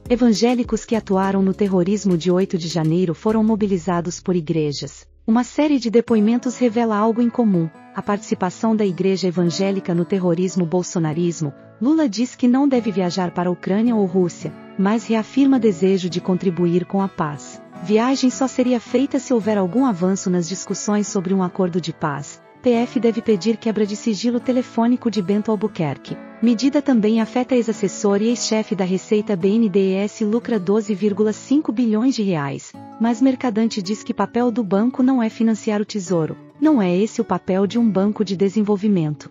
Evangélicos que atuaram no terrorismo de 8 de janeiro foram mobilizados por igrejas. Uma série de depoimentos revela algo em comum: a participação da igreja evangélica no terrorismo bolsonarismo. Lula diz que não deve viajar para a Ucrânia ou Rússia, mas reafirma desejo de contribuir com a paz. Viagem só seria feita se houver algum avanço nas discussões sobre um acordo de paz. PF deve pedir quebra de sigilo telefônico de Bento Albuquerque. Medida também afeta ex-assessor e ex-chefe da Receita. BNDES lucra 12,5 bilhões de reais, mas Mercadante diz que papel do banco não é financiar o Tesouro. Não é esse o papel de um banco de desenvolvimento.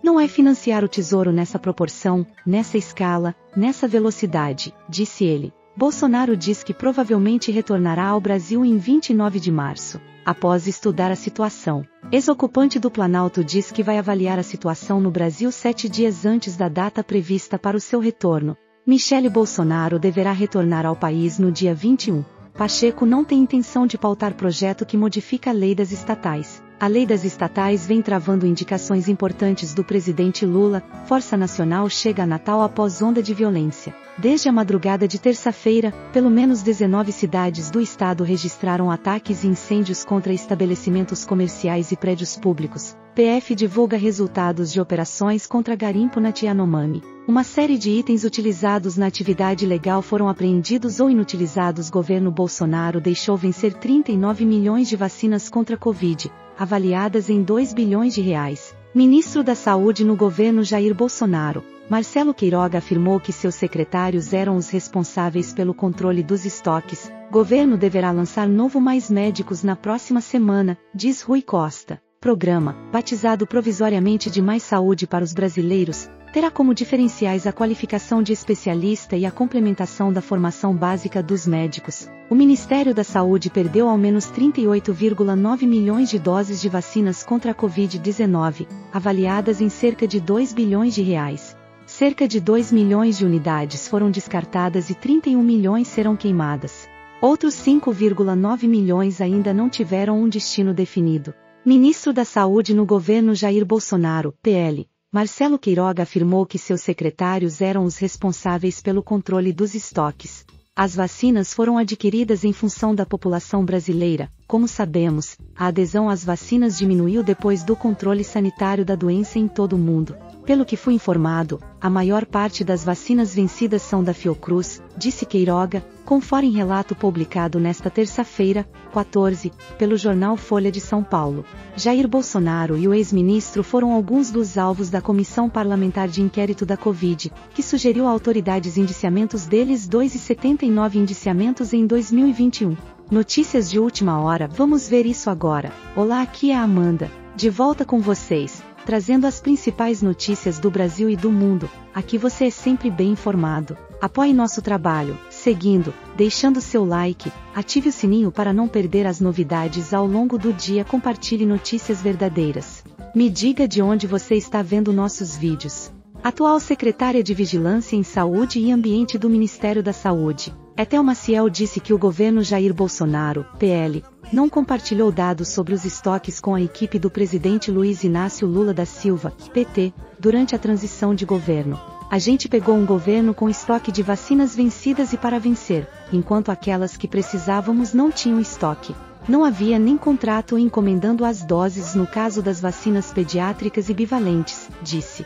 Não é financiar o Tesouro nessa proporção, nessa escala, nessa velocidade, disse ele. Bolsonaro diz que provavelmente retornará ao Brasil em 29 de março, após estudar a situação. Ex-ocupante do Planalto diz que vai avaliar a situação no Brasil 7 dias antes da data prevista para o seu retorno. Michele Bolsonaro deverá retornar ao país no dia 21. Pacheco não tem intenção de pautar projeto que modifica a lei das estatais. A lei das estatais vem travando indicações importantes do presidente Lula. Força Nacional chega a Natal após onda de violência. Desde a madrugada de terça-feira, pelo menos 19 cidades do estado registraram ataques e incêndios contra estabelecimentos comerciais e prédios públicos. PF divulga resultados de operações contra garimpo na Yanomami. Uma série de itens utilizados na atividade ilegal foram apreendidos ou inutilizados. Governo Bolsonaro deixou vencer 39 milhões de vacinas contra a Covid, avaliadas em 2 bilhões de reais. Ministro da Saúde no governo Jair Bolsonaro, Marcelo Queiroga, afirmou que seus secretários eram os responsáveis pelo controle dos estoques. Governo deverá lançar novo Mais Médicos na próxima semana, diz Rui Costa. Programa, batizado provisoriamente de Mais Saúde para os brasileiros, terá como diferenciais a qualificação de especialista e a complementação da formação básica dos médicos. O Ministério da Saúde perdeu ao menos 38,9 milhões de doses de vacinas contra a Covid-19, avaliadas em cerca de 2 bilhões de reais. Cerca de 2 milhões de unidades foram descartadas e 31 milhões serão queimadas. Outros 5,9 milhões ainda não tiveram um destino definido. Ministro da Saúde no governo Jair Bolsonaro, PL, Marcelo Queiroga, afirmou que seus secretários eram os responsáveis pelo controle dos estoques. As vacinas foram adquiridas em função da população brasileira. Como sabemos, a adesão às vacinas diminuiu depois do controle sanitário da doença em todo o mundo. Pelo que fui informado, a maior parte das vacinas vencidas são da Fiocruz, disse Queiroga, conforme relato publicado nesta terça-feira, 14, pelo jornal Folha de São Paulo. Jair Bolsonaro e o ex-ministro foram alguns dos alvos da Comissão Parlamentar de Inquérito da Covid, que sugeriu a autoridades indiciamentos deles 2,79 indiciamentos em 2021. Notícias de última hora, vamos ver isso agora. Olá, aqui é a Amanda, de volta com vocês, trazendo as principais notícias do Brasil e do mundo. Aqui você é sempre bem informado. Apoie nosso trabalho, seguindo, deixando seu like, ative o sininho para não perder as novidades ao longo do dia, compartilhe notícias verdadeiras. Me diga de onde você está vendo nossos vídeos. Atual secretária de Vigilância em Saúde e Ambiente do Ministério da Saúde, Etel Maciel, disse que o governo Jair Bolsonaro, PL, não compartilhou dados sobre os estoques com a equipe do presidente Luiz Inácio Lula da Silva, PT, durante a transição de governo. A gente pegou um governo com estoque de vacinas vencidas e para vencer, enquanto aquelas que precisávamos não tinham estoque. Não havia nem contrato encomendando as doses no caso das vacinas pediátricas e bivalentes, disse.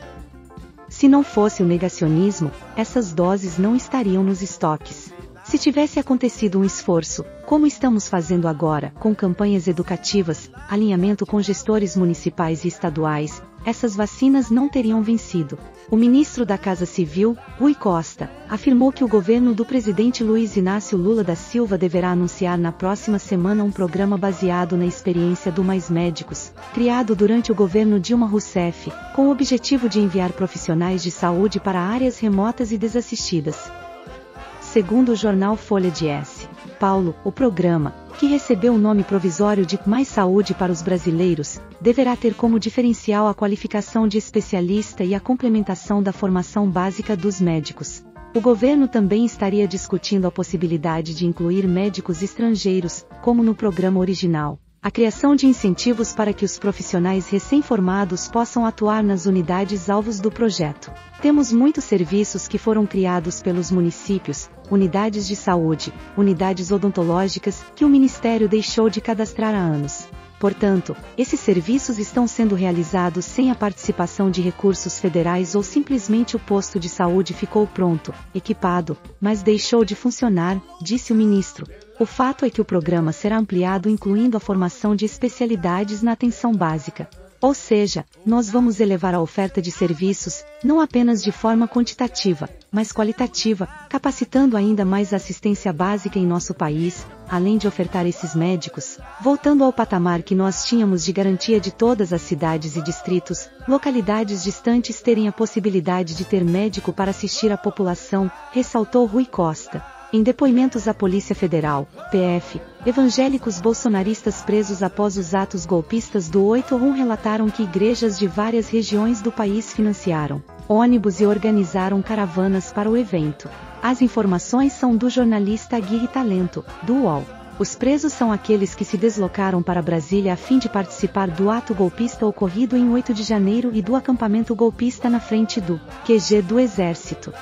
Se não fosse o negacionismo, essas doses não estariam nos estoques. Se tivesse acontecido um esforço, como estamos fazendo agora, com campanhas educativas, alinhamento com gestores municipais e estaduais, essas vacinas não teriam vencido. O ministro da Casa Civil, Rui Costa, afirmou que o governo do presidente Luiz Inácio Lula da Silva deverá anunciar na próxima semana um programa baseado na experiência do Mais Médicos, criado durante o governo Dilma Rousseff, com o objetivo de enviar profissionais de saúde para áreas remotas e desassistidas. Segundo o jornal Folha de S. Paulo, o programa, que recebeu o nome provisório de Mais Saúde para os Brasileiros, deverá ter como diferencial a qualificação de especialista e a complementação da formação básica dos médicos. O governo também estaria discutindo a possibilidade de incluir médicos estrangeiros, como no programa original. A criação de incentivos para que os profissionais recém-formados possam atuar nas unidades alvos do projeto. Temos muitos serviços que foram criados pelos municípios, unidades de saúde, unidades odontológicas, que o Ministério deixou de cadastrar há anos. Portanto, esses serviços estão sendo realizados sem a participação de recursos federais ou simplesmente o posto de saúde ficou pronto, equipado, mas deixou de funcionar, disse o ministro. O fato é que o programa será ampliado incluindo a formação de especialidades na atenção básica. Ou seja, nós vamos elevar a oferta de serviços, não apenas de forma quantitativa, mas qualitativa, capacitando ainda mais a assistência básica em nosso país, além de ofertar esses médicos, voltando ao patamar que nós tínhamos de garantia de todas as cidades e distritos, localidades distantes terem a possibilidade de ter médico para assistir a população, ressaltou Rui Costa. Em depoimentos à Polícia Federal, PF, evangélicos bolsonaristas presos após os atos golpistas do 8/1 relataram que igrejas de várias regiões do país financiaram ônibus e organizaram caravanas para o evento. As informações são do jornalista Aguirre Talento, do UOL. Os presos são aqueles que se deslocaram para Brasília a fim de participar do ato golpista ocorrido em 8 de janeiro e do acampamento golpista na frente do QG do Exército.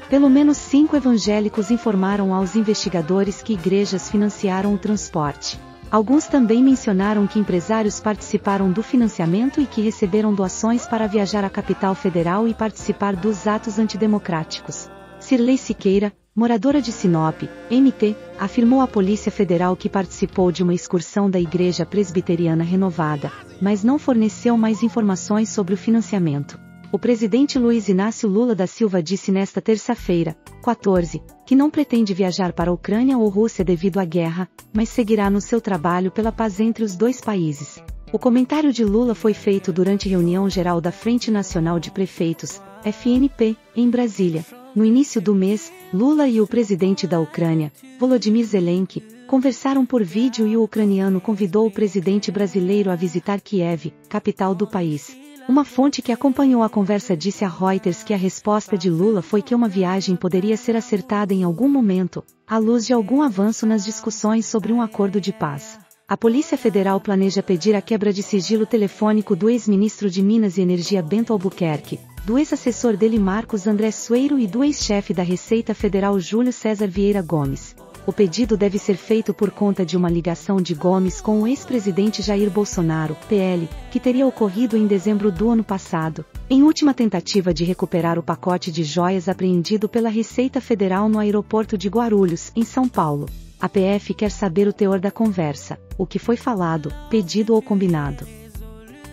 Pelo menos 5 evangélicos informaram aos investigadores que igrejas financiaram o transporte. Alguns também mencionaram que empresários participaram do financiamento e que receberam doações para viajar à capital federal e participar dos atos antidemocráticos. Cirlei Siqueira, moradora de Sinop, MT, afirmou à Polícia Federal que participou de uma excursão da Igreja Presbiteriana Renovada, mas não forneceu mais informações sobre o financiamento. O presidente Luiz Inácio Lula da Silva disse nesta terça-feira, 14, que não pretende viajar para a Ucrânia ou Rússia devido à guerra, mas seguirá no seu trabalho pela paz entre os dois países. O comentário de Lula foi feito durante reunião geral da Frente Nacional de Prefeitos, FNP, em Brasília. No início do mês, Lula e o presidente da Ucrânia, Volodymyr Zelensky, conversaram por vídeo e o ucraniano convidou o presidente brasileiro a visitar Kiev, capital do país. Uma fonte que acompanhou a conversa disse a Reuters que a resposta de Lula foi que uma viagem poderia ser acertada em algum momento, à luz de algum avanço nas discussões sobre um acordo de paz. A Polícia Federal planeja pedir a quebra de sigilo telefônico do ex-ministro de Minas e Energia Bento Albuquerque, do ex-assessor dele Marcos André Sueiro e do ex-chefe da Receita Federal Júlio César Vieira Gomes. O pedido deve ser feito por conta de uma ligação de Gomes com o ex-presidente Jair Bolsonaro, PL, que teria ocorrido em dezembro do ano passado, em última tentativa de recuperar o pacote de joias apreendido pela Receita Federal no aeroporto de Guarulhos, em São Paulo. A PF quer saber o teor da conversa, o que foi falado, pedido ou combinado.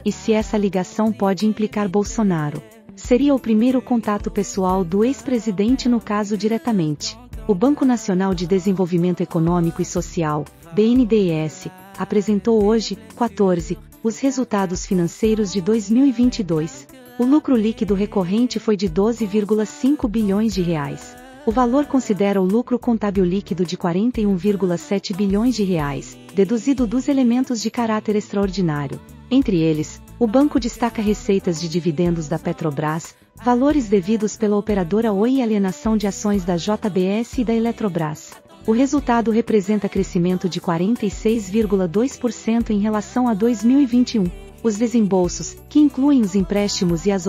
E se essa ligação pode implicar Bolsonaro. Seria o primeiro contato pessoal do ex-presidente no caso diretamente. O Banco Nacional de Desenvolvimento Econômico e Social, BNDES, apresentou hoje, 14, os resultados financeiros de 2022. O lucro líquido recorrente foi de 12,5 bilhões de reais. O valor considera o lucro contábil líquido de 41,7 bilhões de reais, deduzido dos elementos de caráter extraordinário. Entre eles, o banco destaca receitas de dividendos da Petrobras, valores devidos pela operadora Oi e alienação de ações da JBS e da Eletrobras. O resultado representa crescimento de 46,2% em relação a 2021. Os desembolsos, que incluem os empréstimos e as